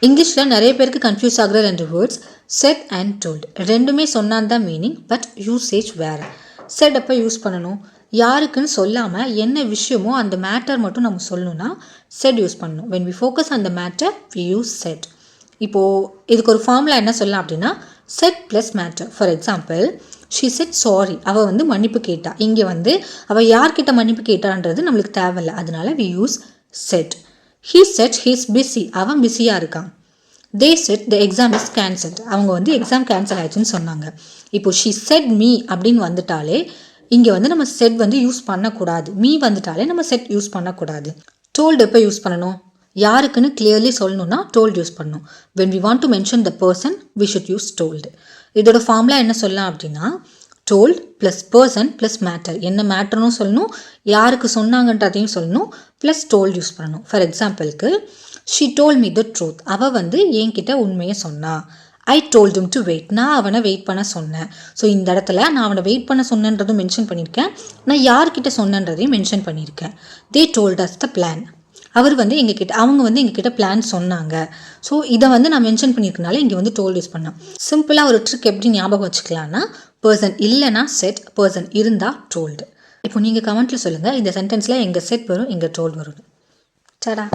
இங்கிலீஷில் நிறைய பேருக்கு கன்ஃபியூஸ் ஆகிற 2 வேர்ட்ஸ் செட் அண்ட் டோல்டு. ரெண்டுமே சொன்னான் தான் மீனிங், பட் யூசேஜ் வேறு. செட் அப்போ யூஸ் பண்ணணும், யாருக்குன்னு சொல்லாமல் என்ன விஷயமோ அந்த மேட்டர் மட்டும் நம்ம சொல்லணும்னா செட் யூஸ் பண்ணணும். when we focus on the matter we use said. இப்போது இதுக்கு ஒரு ஃபார்முலா என்ன சொல்லலாம் அப்படின்னா set plus matter. For example, she said sorry, அவள் வந்து மன்னிப்பு கேட்டா. இங்கே வந்து அவள் யார்கிட்ட மன்னிப்பு கேட்டான்றது நம்மளுக்கு தேவையில்லை, அதனால we use said. he said he is busy, அவன் பிஸியாக இருக்கான். they said the exam is cancelled, அவங்க வந்து எக்ஸாம் கேன்சல் ஆயிடுச்சுன்னு சொன்னாங்க. இப்போது she said me அப்படின்னு வந்துட்டாலே இங்கே வந்து நம்ம செட் வந்து யூஸ் பண்ணக்கூடாது. மீ வந்துட்டாலே நம்ம செட் யூஸ் பண்ணக்கூடாது. டோல்டு எப்போ யூஸ் பண்ணணும், யாருக்குன்னு கிளியர்லி சொல்லணும்னா டோல்டு யூஸ் பண்ணணும். when we want to mention the person we should use told. இதோட ஃபார்முலா என்ன சொல்லலாம் அப்படின்னா told plus person plus matter. என்ன மேட்டர்னும் சொல்லணும், யாருக்கு சொன்னாங்கன்றதையும் சொல்லணும், ப்ளஸ் told யூஸ் பண்ணணும். ஃபார் எக்ஸாம்பிளுக்கு she told me the truth, அவள் வந்து என்கிட்ட உண்மையை சொன்னா. I told him to wait, நான் அவனை வெயிட் பண்ண சொன்னேன். ஸோ இந்த இடத்துல நான் அவனை வெயிட் பண்ண சொன்னன்றதும் மென்ஷன் பண்ணியிருக்கேன், நான் யார்கிட்ட சொன்னன்றதையும் மென்ஷன் பண்ணியிருக்கேன். they told us the plan, அவங்க வந்து எங்ககிட்ட பிளான் சொன்னாங்க. ஸோ இதை வந்து நான் மென்ஷன் பண்ணியிருக்கனால இங்கே வந்து டோல்டு யூஸ் பண்ணேன். சிம்பிளாக ஒரு ட்ரிக் எப்படி ஞாபகம் வச்சுக்கலான்னா, பர்சன் இல்லைனா செட், பர்சன் இருந்தால் டோல்டு. இப்போ நீங்கள் கமெண்ட்டில் சொல்லுங்கள், இந்த சென்டென்ஸில் எங்கே செட் வரும் எங்கே டோல்டு வரும். டடா.